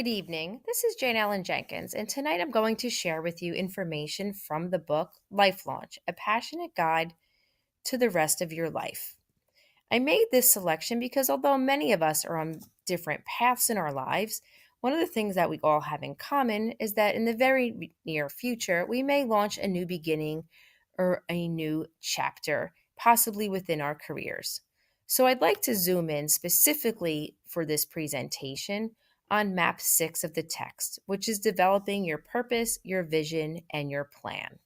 Good evening. This is JBJenkins, and tonight I'm going to share with you information from the book Life Launch, A Passionate Guide to the Rest of Your Life. I made this selection because although many of us are on different paths in our lives, one of the things that we all have in common is that in the very near future, we may launch a new beginning or a new chapter, possibly within our careers. So I'd like to zoom in specifically for this presentation on map 6 of the text, which is developing your purpose, your vision, and your plan.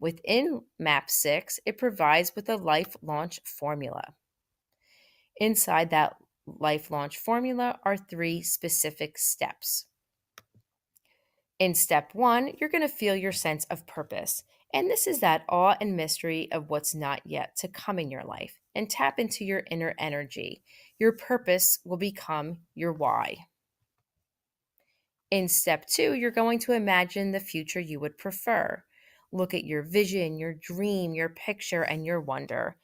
Within map 6, it provides with a life launch formula. Inside that life launch formula are 3 specific steps. In step 1, you're going to feel your sense of purpose. And this is that awe and mystery of what's not yet to come in your life. And tap into your inner energy. Your purpose will become your why. In step 2, you're going to imagine the future you would prefer. Look at your vision, your dream, your picture, and your wonder.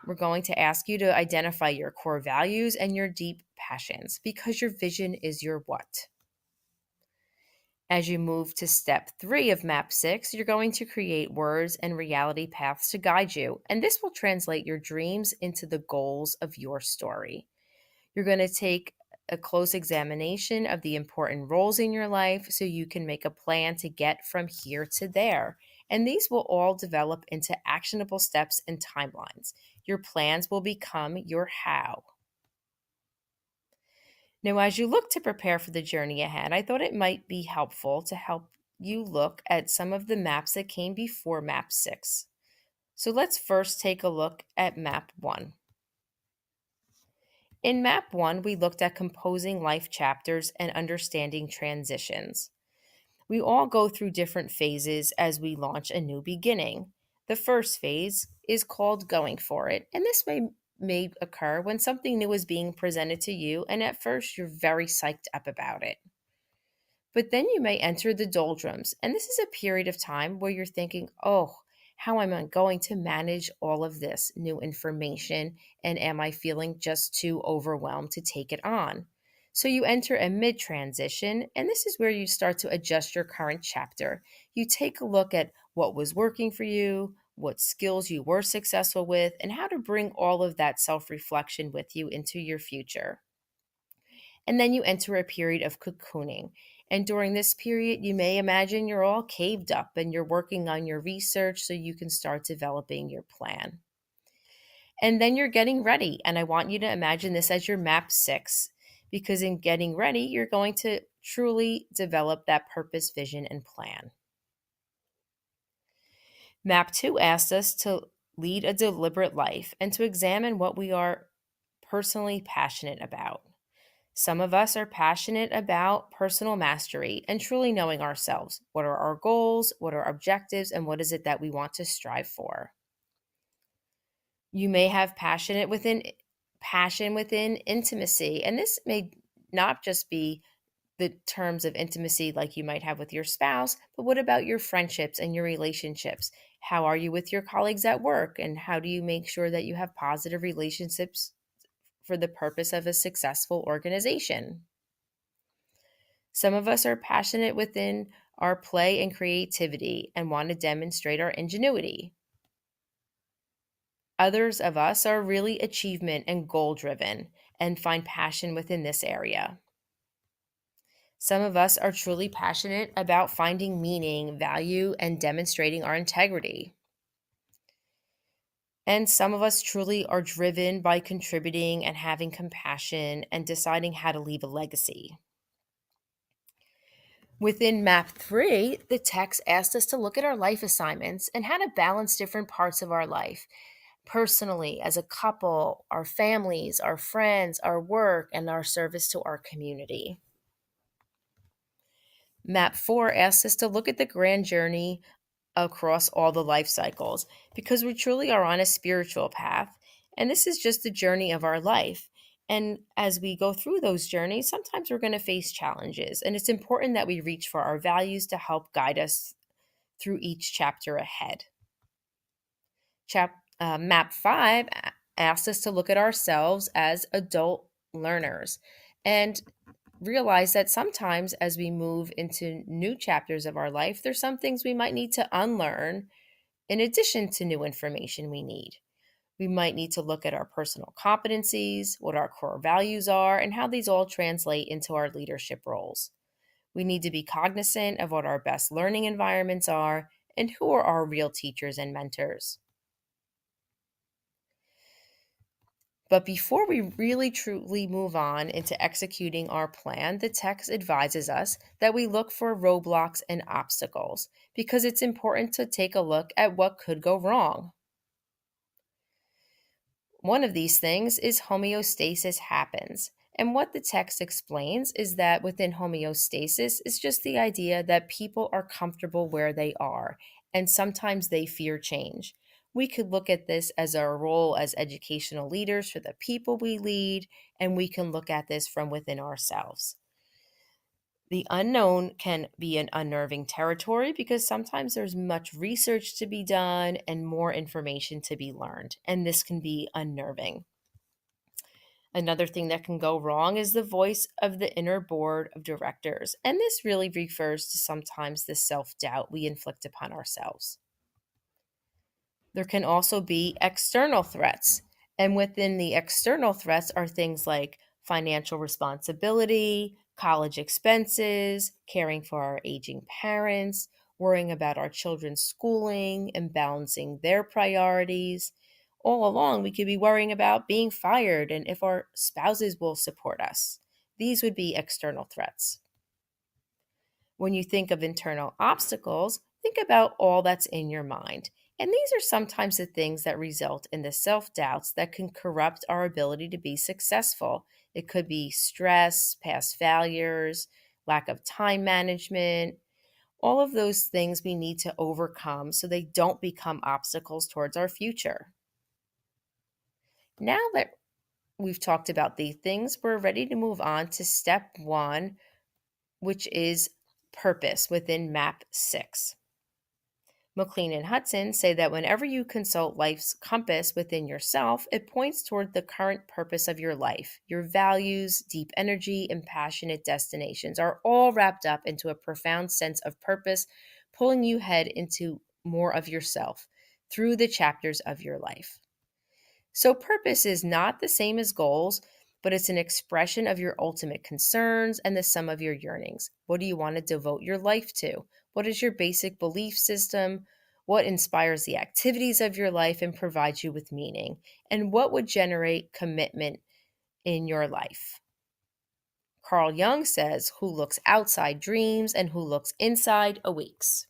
We're going to ask you to identify your core values and your deep passions because your vision is your what. As you move to step 3 of map 6, you're going to create words and reality paths to guide you, and this will translate your dreams into the goals of your story. You're going to take a close examination of the important roles in your life so you can make a plan to get from here to there. And these will all develop into actionable steps and timelines. Your plans will become your how. Now, as you look to prepare for the journey ahead, I thought it might be helpful to help you look at some of the maps that came before map 6. So let's first take a look at map 1. In map 1, we looked at composing life chapters and understanding transitions. We all go through different phases as we launch a new beginning. The first phase is called going for it, and this may occur when something new is being presented to you, and at first you're very psyched up about it. But then you may enter the doldrums, and this is a period of time where you're thinking, oh, how am I going to manage all of this new information? And am I feeling just too overwhelmed to take it on? So you enter a mid transition, and this is where you start to adjust your current chapter. You take a look at what was working for you, what skills you were successful with, and how to bring all of that self reflection with you into your future. And then you enter a period of cocooning. And during this period, you may imagine you're all caved up and you're working on your research so you can start developing your plan. And then you're getting ready. And I want you to imagine this as your map 6, because in getting ready, you're going to truly develop that purpose, vision, and plan. Map 2 asks us to lead a deliberate life and to examine what we are personally passionate about. Some of us are passionate about personal mastery and truly knowing ourselves. What are our goals? What are our objectives? And what is it that we want to strive for? You may have passion within intimacy. And this may not just be the terms of intimacy like you might have with your spouse, but what about your friendships and your relationships? How are you with your colleagues at work? And how do you make sure that you have positive relationships for the purpose of a successful organization? Some of us are passionate within our play and creativity and want to demonstrate our ingenuity. Others of us are really achievement and goal driven and find passion within this area. Some of us are truly passionate about finding meaning, value, and demonstrating our integrity. And some of us truly are driven by contributing and having compassion and deciding how to leave a legacy. Within map 3, the text asked us to look at our life assignments and how to balance different parts of our life. Personally, as a couple, our families, our friends, our work, and our service to our community. Map 4 asks us to look at the grand journey across all the life cycles because we truly are on a spiritual path. And this is just the journey of our life. And as we go through those journeys, sometimes we're going to face challenges. And it's important that we reach for our values to help guide us through each chapter ahead. Map 5 asks us to look at ourselves as adult learners. And realize that sometimes as we move into new chapters of our life, there's some things we might need to unlearn in addition to new information we need. We might need to look at our personal competencies, what our core values are, and how these all translate into our leadership roles. We need to be cognizant of what our best learning environments are and who are our real teachers and mentors. But before we really truly move on into executing our plan, the text advises us that we look for roadblocks and obstacles because it's important to take a look at what could go wrong. One of these things is homeostasis happens. And what the text explains is that within homeostasis is just the idea that people are comfortable where they are, and sometimes they fear change. We could look at this as our role as educational leaders for the people we lead, and we can look at this from within ourselves. The unknown can be an unnerving territory because sometimes there's much research to be done and more information to be learned, and this can be unnerving. Another thing that can go wrong is the voice of the inner board of directors, and this really refers to sometimes the self doubt we inflict upon ourselves. There can also be external threats. And within the external threats are things like financial responsibility, college expenses, caring for our aging parents, worrying about our children's schooling and balancing their priorities. All along, we could be worrying about being fired and if our spouses will support us. These would be external threats. When you think of internal obstacles, think about all that's in your mind. And these are sometimes the things that result in the self doubts that can corrupt our ability to be successful. It could be stress, past failures, lack of time management, all of those things we need to overcome so they don't become obstacles towards our future. Now that we've talked about these things, we're ready to move on to step one, which is purpose within MAP 6. McLean and Hudson say that whenever you consult life's compass within yourself, it points toward the current purpose of your life. Your values, deep energy, and passionate destinations are all wrapped up into a profound sense of purpose, pulling you head into more of yourself through the chapters of your life. So, purpose is not the same as goals, but it's an expression of your ultimate concerns and the sum of your yearnings. What do you want to devote your life to? What is your basic belief system? What inspires the activities of your life and provides you with meaning? And what would generate commitment in your life? Carl Jung says, "Who looks outside dreams, and who looks inside awakes."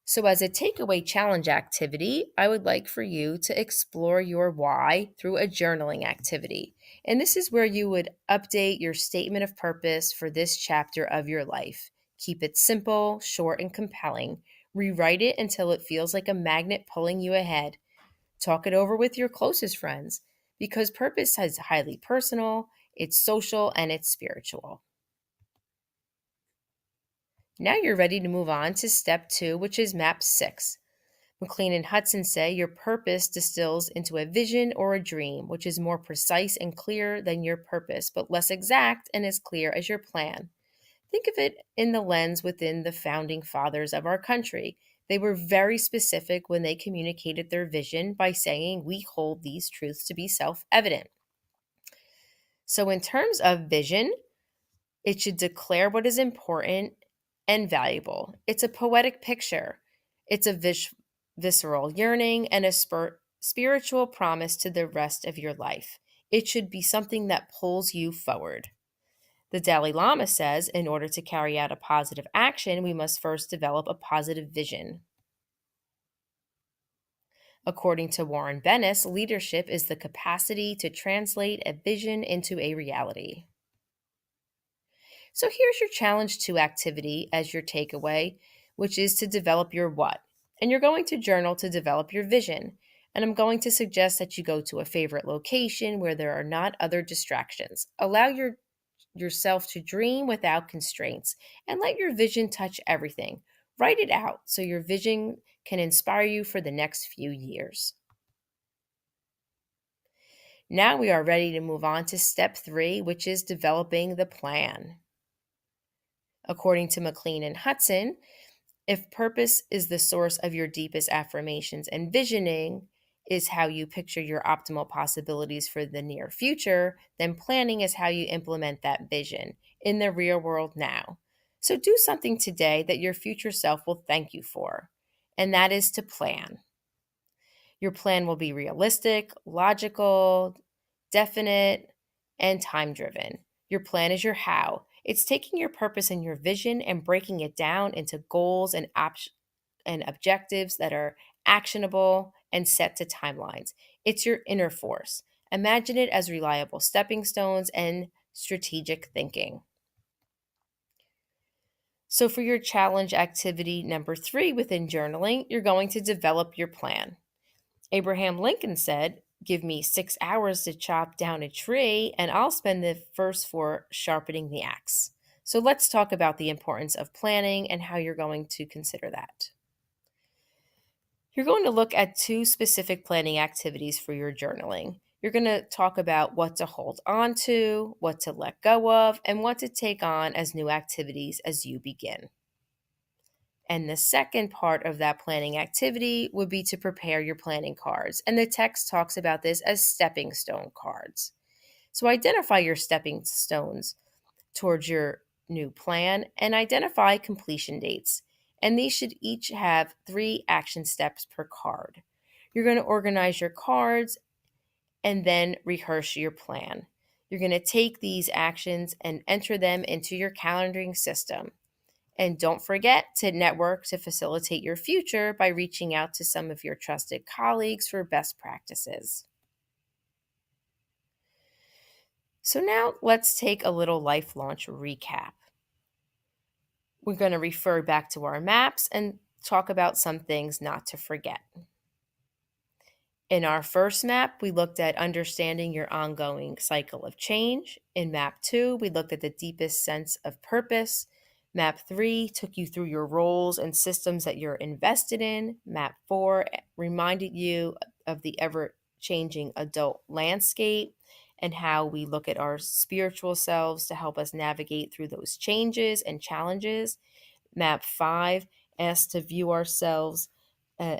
So, as a takeaway challenge activity, I would like for you to explore your why through a journaling activity. And this is where you would update your statement of purpose for this chapter of your life. Keep it simple, short, and compelling. Rewrite it until it feels like a magnet pulling you ahead. Talk it over with your closest friends because purpose is highly personal, it's social, and it's spiritual. Now you're ready to move on to step two, which is MAP 6. McLean and Hudson say your purpose distills into a vision or a dream, which is more precise and clear than your purpose, but less exact and as clear as your plan. Think of it in the lens within the founding fathers of our country. They were very specific when they communicated their vision by saying, "We hold these truths to be self evident." So, in terms of vision, it should declare what is important and valuable. It's a poetic picture. It's a visceral yearning and a spiritual promise to the rest of your life. It should be something that pulls you forward. The Dalai Lama says in order to carry out a positive action, we must first develop a positive vision. According to Warren Bennis, leadership is the capacity to translate a vision into a reality. So here's your challenge two activity as your takeaway, which is to develop your what. And you're going to journal to develop your vision. And I'm going to suggest that you go to a favorite location where there are not other distractions. Allow yourself to dream without constraints and let your vision touch everything. Write it out so your vision can inspire you for the next few years. Now we are ready to move on to step 3, which is developing the plan. According to McLean and Hudson, if purpose is the source of your deepest affirmations and visioning is how you picture your optimal possibilities for the near future, then planning is how you implement that vision in the real world now. So do something today that your future self will thank you for, and that is to plan. Your plan will be realistic, logical, definite, and time driven. Your plan is your how. It's taking your purpose and your vision and breaking it down into goals and objectives that are actionable and set to timelines. It's your inner force. Imagine it as reliable stepping stones and strategic thinking. So, for your challenge activity number 3 within journaling, you're going to develop your plan. Abraham Lincoln said, "Give me 6 hours to chop down a tree, and I'll spend the first 4 sharpening the axe." So let's talk about the importance of planning and how you're going to consider that. You're going to look at 2 specific planning activities for your journaling. You're going to talk about what to hold on to, what to let go of, and what to take on as new activities as you begin. And the second part of that planning activity would be to prepare your planning cards. And the text talks about this as stepping stone cards. So identify your stepping stones towards your new plan and identify completion dates. And these should each have 3 action steps per card. You're going to organize your cards and then rehearse your plan. You're going to take these actions and enter them into your calendaring system. And don't forget to network to facilitate your future by reaching out to some of your trusted colleagues for best practices. So now let's take a little life launch recap. We're going to refer back to our maps and talk about some things not to forget. In our first map, we looked at understanding your ongoing cycle of change. In map 2, we looked at the deepest sense of purpose. Map 3 took you through your roles and systems that you're invested in. Map 4 reminded you of the ever changing adult landscape and how we look at our spiritual selves to help us navigate through those changes and challenges. Map 5 asks to view ourselves,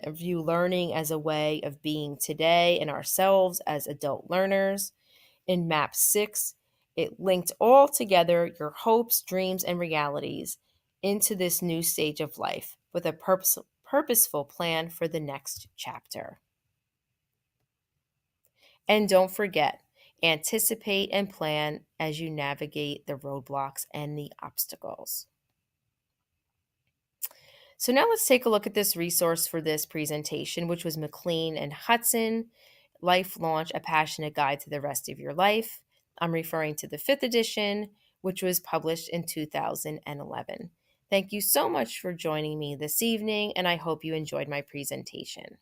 view learning as a way of being today and ourselves as adult learners. In Map 6, it linked all together your hopes, dreams, and realities into this new stage of life with a purposeful plan for the next chapter. And don't forget, anticipate and plan as you navigate the roadblocks and the obstacles. So now let's take a look at this resource for this presentation, which was McLean and Hudson, Life Launch, A Passionate Guide to the Rest of Your Life. I'm referring to the 5th edition, which was published in 2011. Thank you so much for joining me this evening, and I hope you enjoyed my presentation.